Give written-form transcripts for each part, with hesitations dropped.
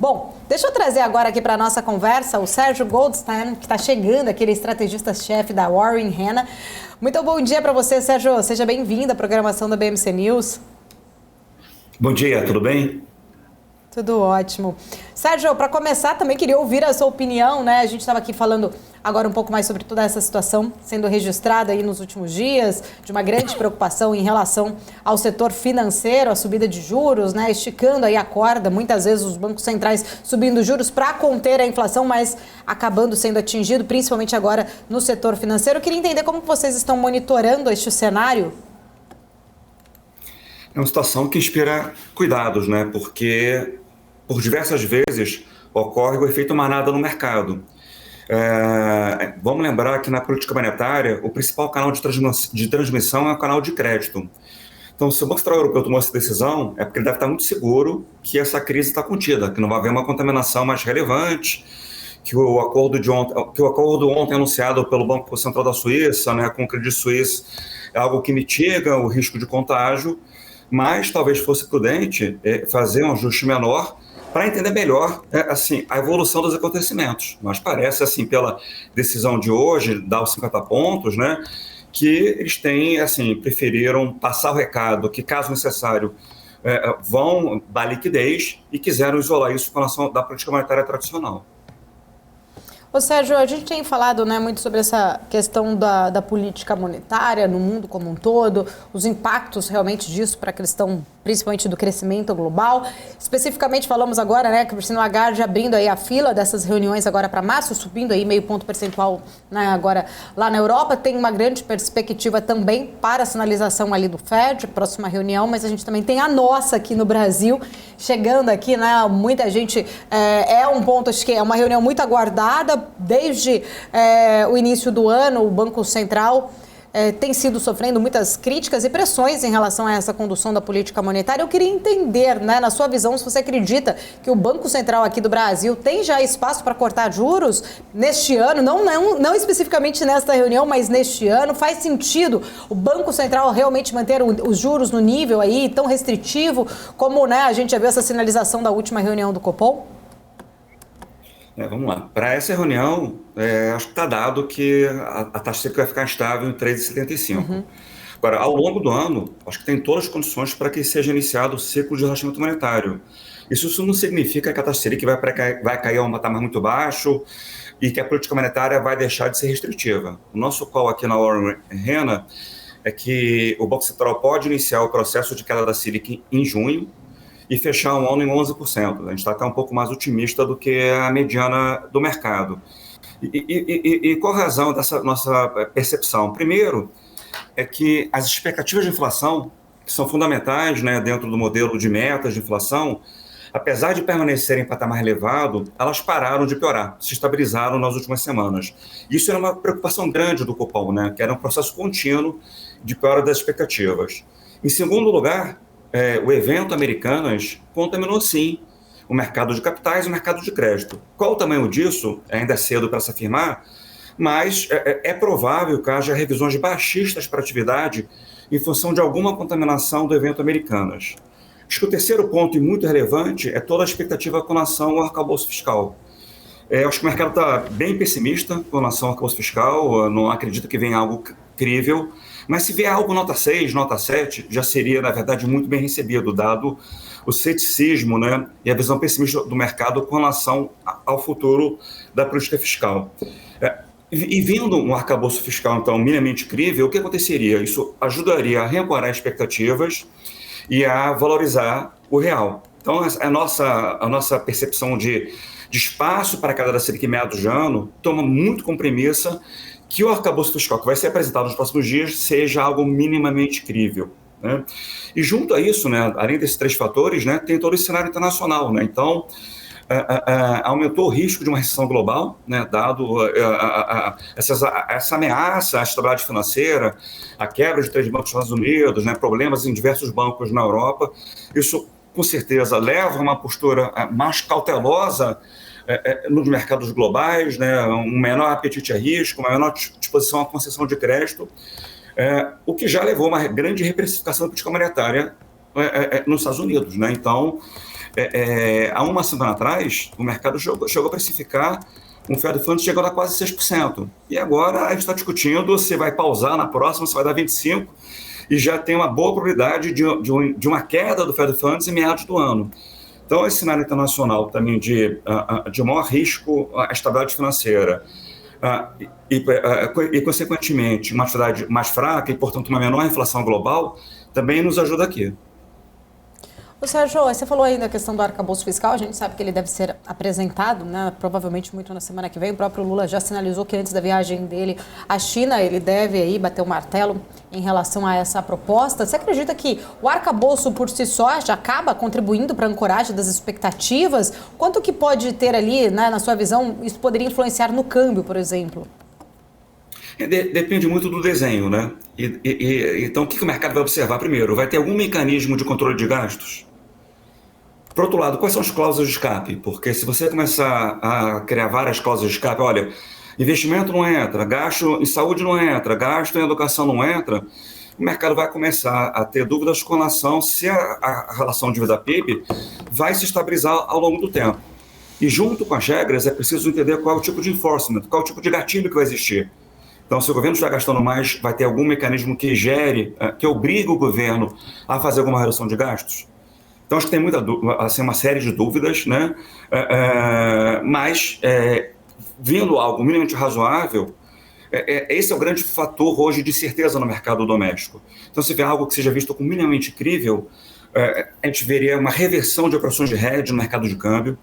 Bom, deixa eu trazer agora aqui para a nossa conversa o Sérgio Goldstein, que está chegando, aquele estrategista-chefe da Warren Hanna. Muito bom dia para você, Sérgio. Seja bem-vindo à programação da BMC News. Bom dia, tudo bem? Tudo ótimo. Sérgio, para começar, também queria ouvir a sua opinião, né? A gente estava aqui falando agora um pouco mais sobre toda essa situação sendo registrada aí nos últimos dias, de uma grande preocupação em relação ao setor financeiro, a subida de juros, né? Esticando aí a corda, muitas vezes os bancos centrais subindo juros para conter a inflação, mas acabando sendo atingido, principalmente agora no setor financeiro. Eu queria entender como vocês estão monitorando este cenário. É uma situação que inspira cuidados, né? Porque por diversas vezes ocorre o efeito manada no mercado. Vamos lembrar que na política monetária o principal canal de transmissão é o canal de crédito. Então, se o Banco Central Europeu tomou essa decisão, é porque ele deve estar muito seguro que essa crise está contida, que não vai haver uma contaminação mais relevante, que o acordo ontem anunciado pelo Banco Central da Suíça, né, com o Credit Suisse, é algo que mitiga o risco de contágio, mas talvez fosse prudente fazer um ajuste menor para entender melhor assim, a evolução dos acontecimentos. Mas parece, assim, pela decisão de hoje, dar os 50 pontos, né, que eles têm, assim, preferiram passar o recado que, caso necessário, vão dar liquidez e quiseram isolar isso com relação da política monetária tradicional. Ô Sérgio, a gente tem falado, né, muito sobre essa questão da política monetária no mundo como um todo, os impactos realmente disso para a questão, principalmente do crescimento global. Especificamente falamos agora, né, que o Christine Lagarde abrindo aí a fila dessas reuniões agora para março, subindo aí meio ponto percentual, né, agora lá na Europa. Tem uma grande perspectiva também para a sinalização ali do Fed, próxima reunião, mas a gente também tem a nossa aqui no Brasil, chegando aqui, né, muita gente, é um ponto, acho que é uma reunião muito aguardada. Desde o início do ano, o Banco Central tem sido sofrendo muitas críticas e pressões em relação a essa condução da política monetária. Eu queria entender, né, na sua visão, se você acredita que o Banco Central aqui do Brasil tem já espaço para cortar juros neste ano, não especificamente nesta reunião, mas neste ano. Faz sentido o Banco Central realmente manter os juros no nível aí tão restritivo como, né, a gente já viu essa sinalização da última reunião do Copom? Vamos lá. Para essa reunião, acho que está dado que a taxa Selic vai ficar estável em 3,75. Uhum. Agora, ao longo do ano, acho que tem todas as condições para que seja iniciado o ciclo de relaxamento monetário. Isso não significa que a taxa Selic vai cair a um patamar muito baixo e que a política monetária vai deixar de ser restritiva. O nosso call aqui na Warren Hanna é que o Banco Central pode iniciar o processo de queda da Selic em junho, e fechar um ano em 11%. A gente está até um pouco mais otimista do que a mediana do mercado. E qual a razão dessa nossa percepção? Primeiro, é que as expectativas de inflação, que são fundamentais, né, dentro do modelo de metas de inflação, apesar de permanecerem em patamar elevado, elas pararam de piorar, se estabilizaram nas últimas semanas. Isso era uma preocupação grande do Copom, né, que era um processo contínuo de piora das expectativas. Em segundo lugar, o evento Americanas contaminou, sim, o mercado de capitais e o mercado de crédito. Qual o tamanho disso? Ainda é cedo para se afirmar, mas é provável que haja revisões baixistas para a atividade em função de alguma contaminação do evento Americanas. Acho que o terceiro ponto, e muito relevante, é toda a expectativa com relação ao arcabouço fiscal. Acho que o mercado está bem pessimista com relação ao arcabouço fiscal, não acredito que venha algo crível, mas se vier algo nota 6, nota 7, já seria, na verdade, muito bem recebido, dado o ceticismo, né, e a visão pessimista do mercado com relação ao futuro da política fiscal. E vindo um arcabouço fiscal, então, minimamente crível, o que aconteceria? Isso ajudaria a reancorar expectativas e a valorizar o real. Então, a nossa percepção de espaço para a queda da Selic em meados de ano toma muito como premissa que o arcabouço fiscal que vai ser apresentado nos próximos dias seja algo minimamente crível, né? E junto a isso, né, além desses três fatores, né, tem todo esse cenário internacional, né? Então, aumentou o risco de uma recessão global, né, dado essa ameaça à estabilidade financeira, a quebra de três bancos dos Estados Unidos, né, problemas em diversos bancos na Europa. Isso, com certeza, leva a uma postura mais cautelosa nos mercados globais, né, um menor apetite a risco, uma menor disposição à concessão de crédito, o que já levou a uma grande reprecificação da política monetária nos Estados Unidos, né? Então, há uma semana atrás, o mercado chegou a precificar um Fed Funds chegando a quase 6%. E agora a gente está discutindo se vai pausar na próxima, se vai dar 25%, e já tem uma boa probabilidade de uma queda do Fed Funds em meados do ano. Então, esse cenário internacional também de maior risco à estabilidade financeira e, consequentemente, uma atividade mais fraca e, portanto, uma menor inflação global, também nos ajuda aqui. Ô Sérgio, você falou aí da questão do arcabouço fiscal, a gente sabe que ele deve ser apresentado, né, provavelmente muito na semana que vem. O próprio Lula já sinalizou que antes da viagem dele à China, ele deve aí bater o martelo em relação a essa proposta. Você acredita que o arcabouço por si só já acaba contribuindo para a ancoragem das expectativas? Quanto que pode ter ali, né, na sua visão, isso poderia influenciar no câmbio, por exemplo? Depende muito do desenho, né? Então, o que o mercado vai observar primeiro? Vai ter algum mecanismo de controle de gastos? Por outro lado, quais são as cláusulas de escape? Porque se você começar a criar várias cláusulas de escape, olha, investimento não entra, gasto em saúde não entra, gasto em educação não entra, o mercado vai começar a ter dúvidas com relação se a relação dívida-PIB vai se estabilizar ao longo do tempo. E junto com as regras é preciso entender qual é o tipo de enforcement, qual é o tipo de gatilho que vai existir. Então, se o governo estiver gastando mais, vai ter algum mecanismo que que obrigue o governo a fazer alguma redução de gastos? Então, acho que tem uma série de dúvidas, né? Mas, vindo algo minimamente razoável, esse é o grande fator hoje de certeza no mercado doméstico. Então, se vê algo que seja visto como minimamente crível, a gente veria uma reversão de operações de hedge no mercado de câmbio.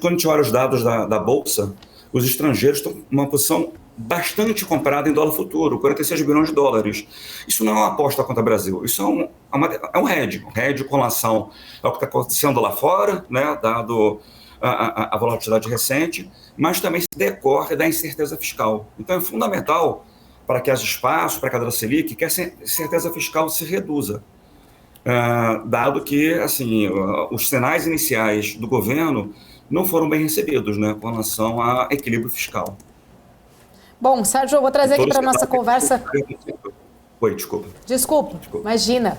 Quando a gente olha os dados da Bolsa, os estrangeiros estão numa posição bastante comprada em dólar futuro, 46 bilhões de dólares. Isso não é uma aposta contra o Brasil, isso é um hedge com relação ao que está acontecendo lá fora, né, dado a volatilidade recente, mas também se decorre da incerteza fiscal. Então é fundamental para que haja espaço para a cadeira Selic que a incerteza fiscal se reduza. Dado que assim, os sinais iniciais do governo não foram bem recebidos, né, com relação a equilíbrio fiscal. Bom, Sérgio, eu vou trazer aqui para a nossa conversa... Oi, desculpa. Desculpa, imagina.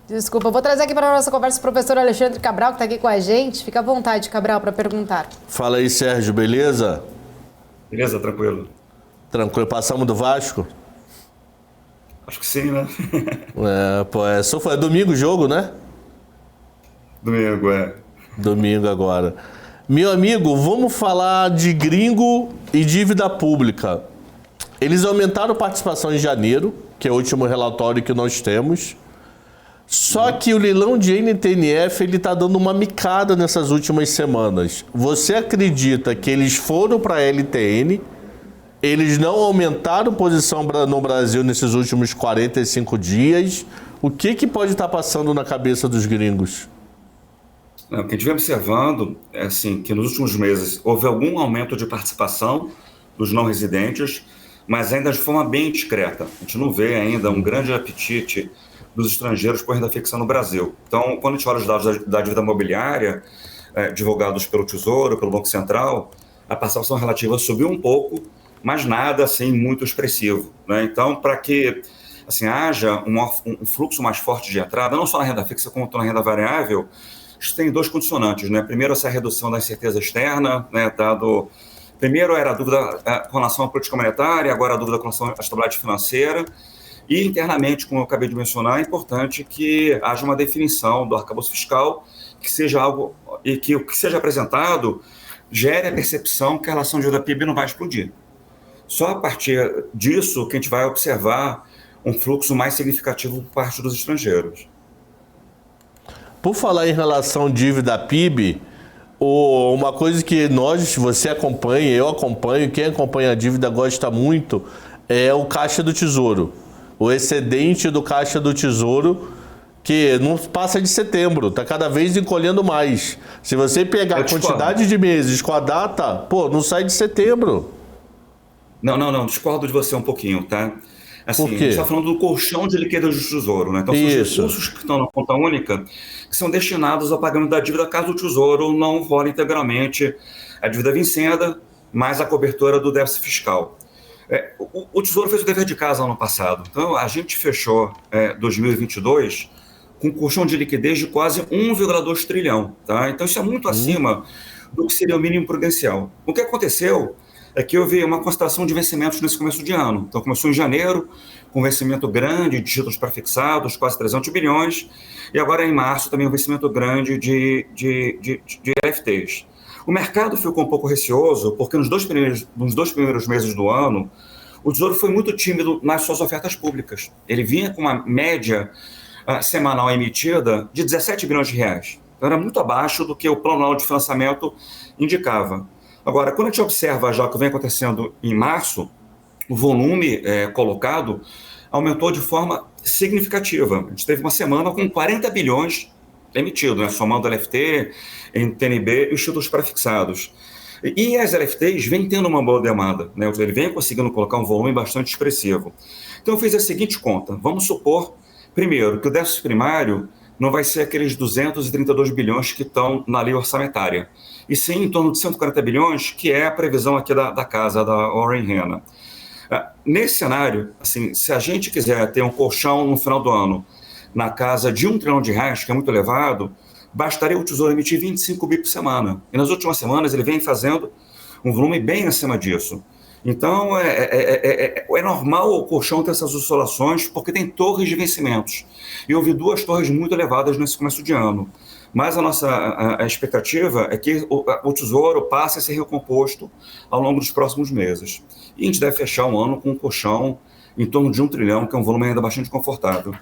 Desculpa, eu vou trazer aqui para a nossa conversa o professor Alexandre Cabral, que está aqui com a gente. Fica à vontade, Cabral, para perguntar. Fala aí, Sérgio, beleza? Beleza, tranquilo. Tranquilo, passamos do Vasco? Acho que sim, né? É domingo o jogo, né? Domingo, Domingo agora. Meu amigo, vamos falar de gringo e dívida pública. Eles aumentaram a participação em janeiro, que é o último relatório que nós temos. Só que o leilão de NTNF está dando uma micada nessas últimas semanas. Você acredita que eles foram para a LTN, eles não aumentaram posição no Brasil nesses últimos 45 dias? O que pode estar passando na cabeça dos gringos? O que a gente vem observando é assim, que nos últimos meses houve algum aumento de participação dos não residentes, mas ainda de forma bem discreta. A gente não vê ainda um grande apetite dos estrangeiros por renda fixa no Brasil. Então, quando a gente olha os dados da dívida imobiliária, divulgados pelo Tesouro, pelo Banco Central, a participação relativa subiu um pouco, mas nada assim muito expressivo, né? Então, para que assim, haja um fluxo mais forte de entrada, não só na renda fixa, como na renda variável, isso tem dois condicionantes, né? Primeiro, essa redução da incerteza externa, né? Primeiro era a dúvida com relação à política monetária, agora a dúvida com relação à estabilidade financeira. E internamente, como eu acabei de mencionar, é importante que haja uma definição do arcabouço fiscal, que seja algo e que o que seja apresentado gere a percepção que a relação dívida-PIB não vai explodir. Só a partir disso que a gente vai observar um fluxo mais significativo por parte dos estrangeiros. Por falar em relação dívida-PIB, uma coisa que você acompanha, eu acompanho, quem acompanha a dívida gosta muito, é o Caixa do Tesouro. O excedente do Caixa do Tesouro, que não passa de setembro, está cada vez encolhendo mais. Se você pegar a quantidade de meses com a data, não sai de setembro. Não, discordo de você um pouquinho, tá? Assim, Por quê? A gente está falando do colchão de liquidez do Tesouro, né? Então, são os recursos que estão na conta única que são destinados ao pagamento da dívida caso o Tesouro não role integralmente a dívida vencida, mais a cobertura do déficit fiscal. O Tesouro fez o dever de casa ano passado. Então, a gente fechou 2022 com colchão de liquidez de quase 1,2 trilhão. Tá? Então, isso é muito acima do que seria o mínimo prudencial. O que aconteceu é que houve uma concentração de vencimentos nesse começo de ano. Então, começou em janeiro, com vencimento grande de títulos prefixados, quase 300 bilhões, e agora em março também um vencimento grande de LFTs. O mercado ficou um pouco receoso, porque nos dois primeiros meses do ano, o Tesouro foi muito tímido nas suas ofertas públicas. Ele vinha com uma média semanal emitida de 17 bilhões de reais. Então, era muito abaixo do que o plano anual de financiamento indicava. Agora, quando a gente observa já o que vem acontecendo em março, o volume colocado aumentou de forma significativa. A gente teve uma semana com 40 bilhões emitidos, né, somando LFT, NTNB e os títulos prefixados. E as LFTs vêm tendo uma boa demanda, né? Ele vem conseguindo colocar um volume bastante expressivo. Então eu fiz a seguinte conta. Vamos supor, primeiro, que o déficit primário não vai ser aqueles 232 bilhões que estão na lei orçamentária, e sim em torno de 140 bilhões, que é a previsão aqui da casa, da Warren Hanna. Nesse cenário, assim, se a gente quiser ter um colchão no final do ano na casa de 1 trilhão de reais, que é muito elevado, bastaria o Tesouro emitir 25 bi por semana. E nas últimas semanas ele vem fazendo um volume bem acima disso. Então, é normal o colchão ter essas oscilações, porque tem torres de vencimentos. E houve 2 torres muito elevadas nesse começo de ano. Mas a nossa expectativa é que o Tesouro passe a ser recomposto ao longo dos próximos meses. E a gente deve fechar um ano com um colchão em torno de 1 trilhão, que é um volume ainda bastante confortável.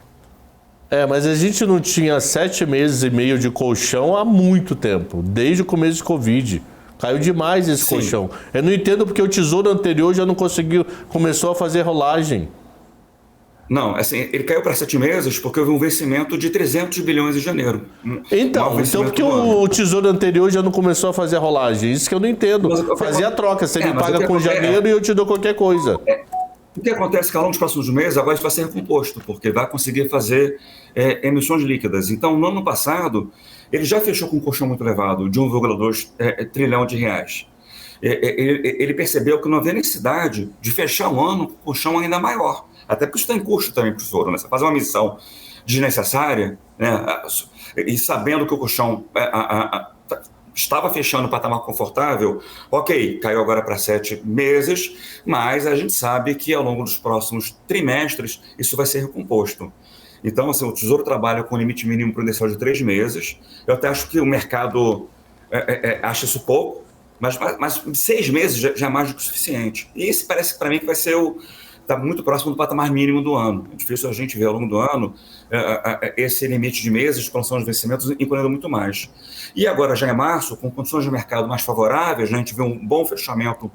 Mas a gente não tinha 7 meses e meio de colchão há muito tempo, desde o começo de Covid. Caiu demais esse colchão. Eu não entendo porque o Tesouro anterior já não conseguiu, começou a fazer rolagem. Não, assim, ele caiu para 7 meses porque houve um vencimento de 300 bilhões em janeiro. Então porque o Tesouro anterior já não começou a fazer rolagem? Isso que eu não entendo. Fazia a troca, você me paga com janeiro e eu te dou qualquer coisa. O que acontece é que ao longo dos próximos meses agora isso vai ser recomposto, porque vai conseguir fazer emissões líquidas. Então, no ano passado, ele já fechou com um colchão muito elevado, de 1,2 trilhão de reais. Ele percebeu que não havia necessidade de fechar um ano com um colchão ainda maior. Até porque isso tem custo também para o Tesouro, né? Você fazer uma missão desnecessária, né? E sabendo que o colchão estava fechando um patamar confortável, ok, caiu agora para 7 meses, mas a gente sabe que ao longo dos próximos trimestres isso vai ser recomposto. Então, assim, o Tesouro trabalha com limite mínimo prudencial de 3 meses. Eu até acho que o mercado acha isso pouco, mas 6 meses já é mais do que o suficiente. E esse parece para mim que vai ser está muito próximo do patamar mínimo do ano. É difícil a gente ver ao longo do ano esse limite de meses de condição de vencimentos encolhendo muito mais. E agora, já em março, com condições de mercado mais favoráveis, a gente vê um bom fechamento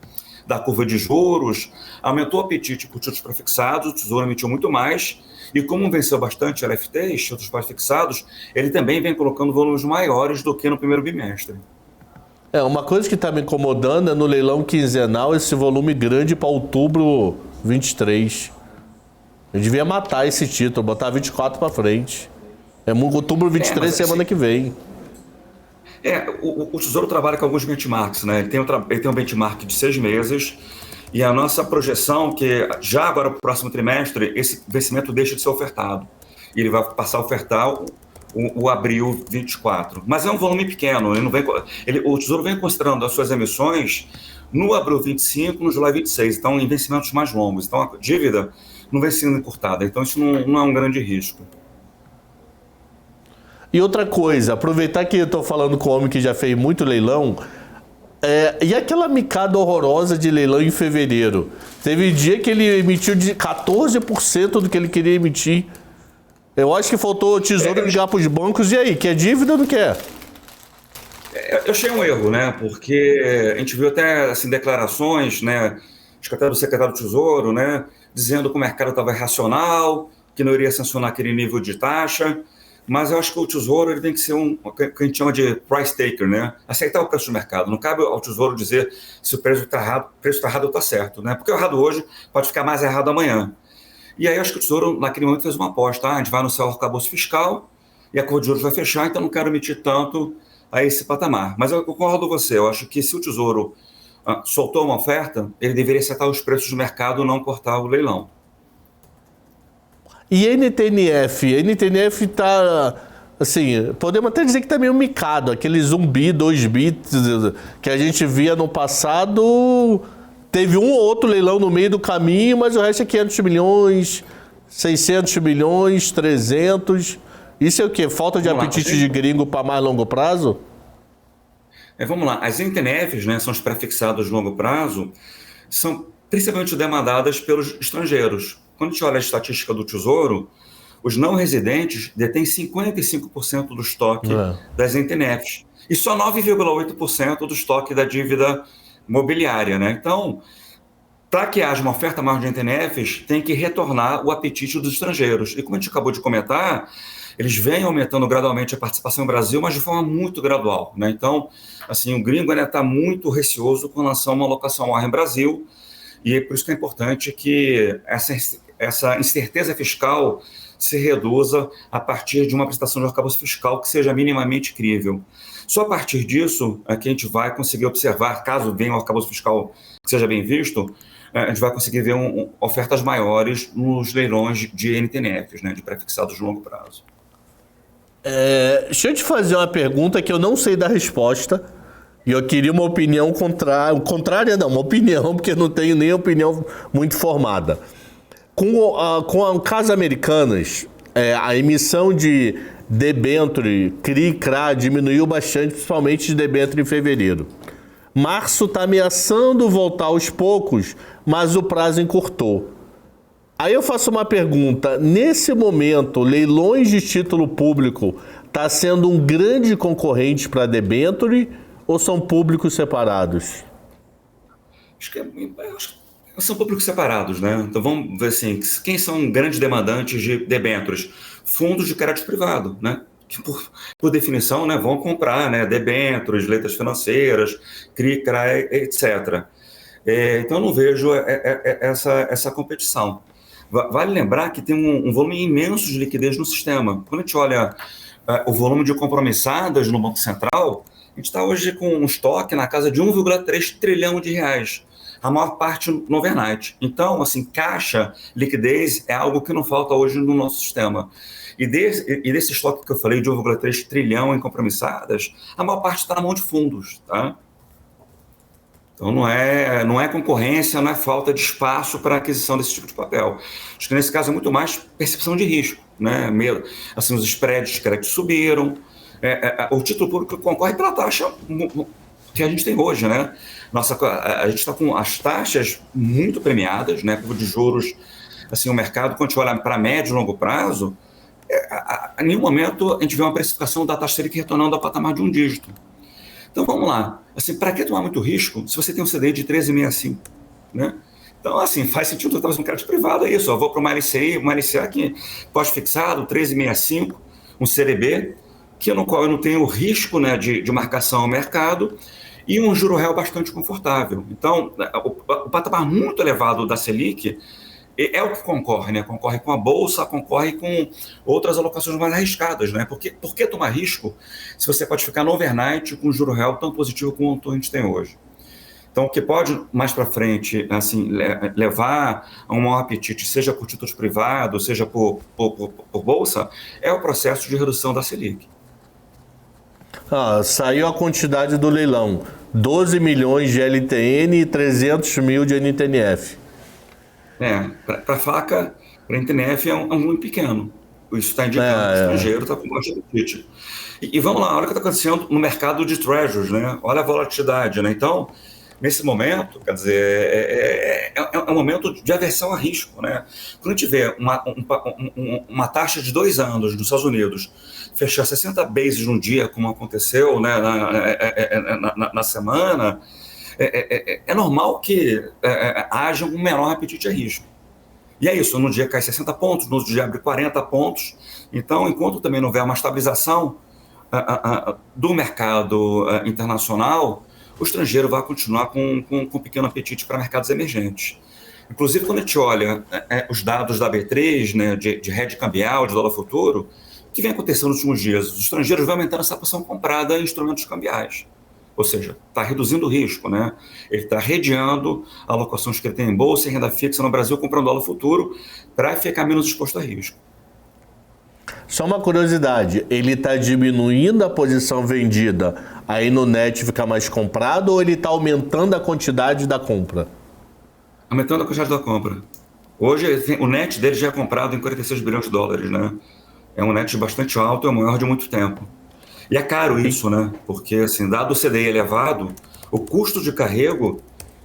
da curva de juros, aumentou o apetite por títulos prefixados, o Tesouro emitiu muito mais, e como venceu bastante LFTs, títulos prefixados, ele também vem colocando volumes maiores do que no primeiro bimestre. Uma coisa que está me incomodando é no leilão quinzenal esse volume grande para outubro 23. Eu devia matar esse título, botar 24 para frente. Outubro 23, semana que vem. O Tesouro trabalha com alguns benchmarks, né? Ele tem um benchmark de 6 meses, e a nossa projeção é que já agora para o próximo trimestre esse vencimento deixa de ser ofertado. E ele vai passar a ofertar o abril 24. Mas é um volume pequeno. O Tesouro vem considerando as suas emissões no abril 25, no julho 26. Então, em vencimentos mais longos. Então, a dívida não vem sendo encurtada. Então, isso não é um grande risco. E outra coisa, aproveitar que eu estou falando com o homem que já fez muito leilão, e aquela micada horrorosa de leilão em fevereiro? Teve dia que ele emitiu de 14% do que ele queria emitir. Eu acho que faltou o Tesouro ligar para os bancos, e aí, quer dívida ou não quer? Eu achei um erro, né? Porque a gente viu até assim, declarações, né? Do secretário do Tesouro, né? Dizendo que o mercado estava irracional, que não iria sancionar aquele nível de taxa. Mas eu acho que o Tesouro ele tem que ser o que a gente chama de price taker, né? Aceitar o preço do mercado. Não cabe ao Tesouro dizer se o preço está errado ou está certo, né? Porque o errado hoje pode ficar mais errado amanhã. E aí eu acho que o Tesouro, naquele momento, fez uma aposta. A gente vai anunciar o arcabouço fiscal e a curva de juros vai fechar, então não quero emitir tanto a esse patamar. Mas eu concordo com você. Eu acho que se o Tesouro soltou uma oferta, ele deveria acertar os preços do mercado, não cortar o leilão. E NTNF? NTNF tá, assim, podemos até dizer que tá meio micado. Aquele 1 bi, 2 bits que a gente via no passado, teve um ou outro leilão no meio do caminho, mas o resto é 500 milhões, 600 milhões, 300. Isso é o quê? Falta de apetite de gringo para mais longo prazo? Vamos lá. As NTNFs, né, são os prefixados de longo prazo, são principalmente demandadas pelos estrangeiros. Quando a gente olha a estatística do Tesouro, os não residentes detêm 55% do estoque das NTNFs e só 9,8% do estoque da dívida mobiliária, né? Então, para que haja uma oferta maior de NTNFs, tem que retornar o apetite dos estrangeiros. E como a gente acabou de comentar, eles vêm aumentando gradualmente a participação no Brasil, mas de forma muito gradual, né? Então, assim, o gringo ainda está muito receoso com relação a uma alocação maior em Brasil, e é por isso que é importante que essa incerteza fiscal se reduza a partir de uma prestação de arcabouço fiscal que seja minimamente crível. Só a partir disso é que a gente vai conseguir observar, caso venha um arcabouço fiscal que seja bem visto, a gente vai conseguir ver ofertas maiores nos leilões de NTNFs, né, de prefixados de longo prazo. Deixa eu te fazer uma pergunta que eu não sei da resposta. E eu queria uma opinião contrária, não, uma opinião, porque eu não tenho nem opinião muito formada. Com as casas americanas, a emissão de debênture, CRI, CRA, diminuiu bastante, principalmente de debênture em fevereiro. Março está ameaçando voltar aos poucos, mas o prazo encurtou. Aí eu faço uma pergunta, nesse momento, leilões de título público está sendo um grande concorrente para debênture ou são públicos separados? Acho que são públicos separados, né? Então vamos ver assim, quem são grandes demandantes de debêntures? Fundos de crédito privado, né? Que por definição, né, vão comprar, né, debêntures, letras financeiras, CRI, CRA, etc. Então eu não vejo essa competição. Vale lembrar que tem um volume imenso de liquidez no sistema. Quando a gente olha o volume de compromissadas no Banco Central, a gente está hoje com um estoque na casa de 1,3 trilhão de reais, a maior parte no overnight. Então, assim, caixa, liquidez é algo que não falta hoje no nosso sistema. E desse estoque que eu falei de 1,3 trilhão em compromissadas, a maior parte está na mão de fundos, tá? Então não é concorrência, não é falta de espaço para aquisição desse tipo de papel. Acho que nesse caso é muito mais percepção de risco, né? Assim, os spreads de crédito subiram, o título público concorre pela taxa que a gente tem hoje, né? A gente está com as taxas muito premiadas, né? Curva de juros, assim, o mercado, quando a gente olha para médio e longo prazo, a nenhum momento a gente vê uma precificação da taxa Selic retornando ao patamar de um dígito. Então vamos lá, assim, para que tomar muito risco se você tem um CDI de 13,65, né? Então, assim, faz sentido talvez um crédito privado, é isso, eu vou para uma LCA aqui, pós-fixado, 13,65, um CDB, no qual eu não tenho o risco, né, de marcação ao mercado e um juro real bastante confortável. Então, o patamar muito elevado da Selic é o que concorre, né? Concorre com a Bolsa, concorre com outras alocações mais arriscadas, né? Por que tomar risco se você pode ficar no overnight com um juro real tão positivo quanto a gente tem hoje? Então, o que pode, mais para frente, assim, levar a um maior apetite, seja por títulos privados, seja por Bolsa, é o processo de redução da Selic. Saiu a quantidade do leilão, 12 milhões de LTN e 300 mil de NTNF. Para faca, para NTNF é um volume pequeno. Isso está indicando que o estrangeiro está com baixa apetite. E vamos lá, olha o que está acontecendo no mercado de treasuries, né? Olha a volatilidade, né? Então, nesse momento, quer dizer, é um momento de aversão a risco, né? Quando a gente vê uma taxa de 2 anos nos Estados Unidos fechar 60 bases num dia, como aconteceu, né, na semana, é normal que haja um menor apetite a risco. E é isso, no dia cai 60 pontos, no outro dia abre 40 pontos. Então, enquanto também não houver uma estabilização do mercado internacional, o estrangeiro vai continuar com pequeno apetite para mercados emergentes. Inclusive, quando a gente olha os dados da B3, né, de hedge cambial, de dólar futuro, o que vem acontecendo nos últimos dias? Os estrangeiros vão aumentando essa posição comprada em instrumentos cambiais. Ou seja, está reduzindo o risco, né? Ele está redeando alocações que ele tem em bolsa e renda fixa no Brasil, comprando dólar futuro para ficar menos exposto a risco. Só uma curiosidade, ele está diminuindo a posição vendida, aí no net fica mais comprado, ou ele está aumentando a quantidade da compra? Aumentando a quantidade da compra. Hoje, o net dele já é comprado em 46 bilhões de dólares, né? É um net bastante alto, é o maior de muito tempo. E é caro isso, né? Porque, assim, dado o CDI elevado, o custo de carrego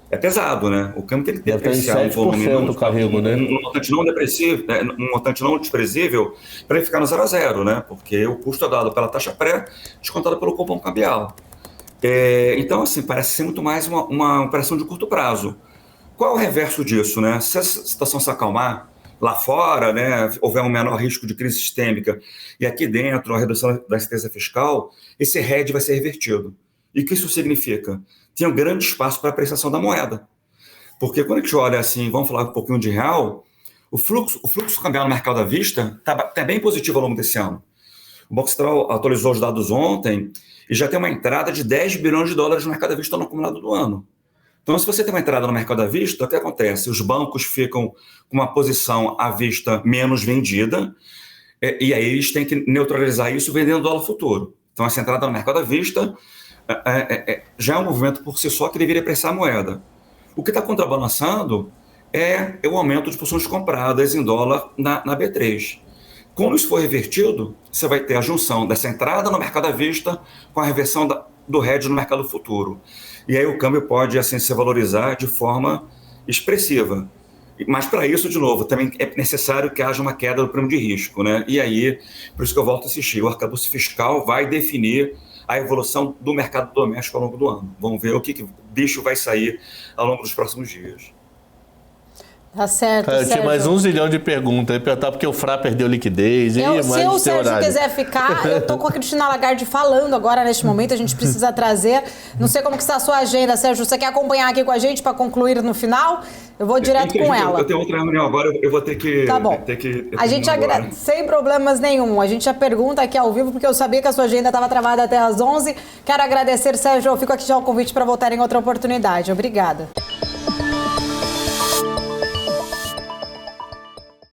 é pesado, né? O câmbio tem que depreciar um volume do carrego, né? um montante não depreciável, um montante não desprezível para ele ficar no 0 a 0, né? Porque o custo é dado pela taxa pré, descontada pelo cupom cambial. Então, assim, parece ser muito mais uma operação de curto prazo. Qual é o reverso disso, né? Se a situação se acalmar lá fora, né, houver um menor risco de crise sistêmica e aqui dentro a redução da incerteza fiscal, esse hedge vai ser revertido. E o que isso significa? Tem um grande espaço para a apreciação da moeda. Porque quando a gente olha assim, vamos falar um pouquinho de real, o fluxo cambial no mercado à vista está bem positivo ao longo desse ano. O Banco Central atualizou os dados ontem e já tem uma entrada de 10 bilhões de dólares no mercado à vista no acumulado do ano. Então, se você tem uma entrada no mercado à vista, o que acontece? Os bancos ficam com uma posição à vista menos vendida, e aí eles têm que neutralizar isso vendendo dólar futuro. Então, essa entrada no mercado à vista já é um movimento por si só que deveria apreciar a moeda. O que está contrabalançando é o aumento de posições compradas em dólar na B3. Quando isso for revertido, você vai ter a junção dessa entrada no mercado à vista com a reversão do hedge no mercado futuro. E aí o câmbio pode, assim, se valorizar de forma expressiva. Mas para isso, de novo, também é necessário que haja uma queda do prêmio de risco, né? E aí, por isso que eu volto a insistir, o arcabouço fiscal vai definir a evolução do mercado doméstico ao longo do ano. Vamos ver o que bicho vai sair ao longo dos próximos dias. Tá certo, Eu tinha mais 1 zilhão de perguntas. Eu ia perguntar porque o FRA perdeu liquidez. Se o Sérgio quiser ficar, eu tô com a Cristina Lagarde falando agora neste momento, a gente precisa trazer. Não sei como que está a sua agenda, Sérgio. Você quer acompanhar aqui com a gente para concluir no final? Eu vou direto com ela. Eu tenho outra reunião agora, eu vou ter que... Tá bom. A gente sem problemas nenhum. A gente já pergunta aqui ao vivo, porque eu sabia que a sua agenda estava travada até às 11. Quero agradecer, Sérgio. Eu fico aqui já o convite para voltar em outra oportunidade. Obrigada.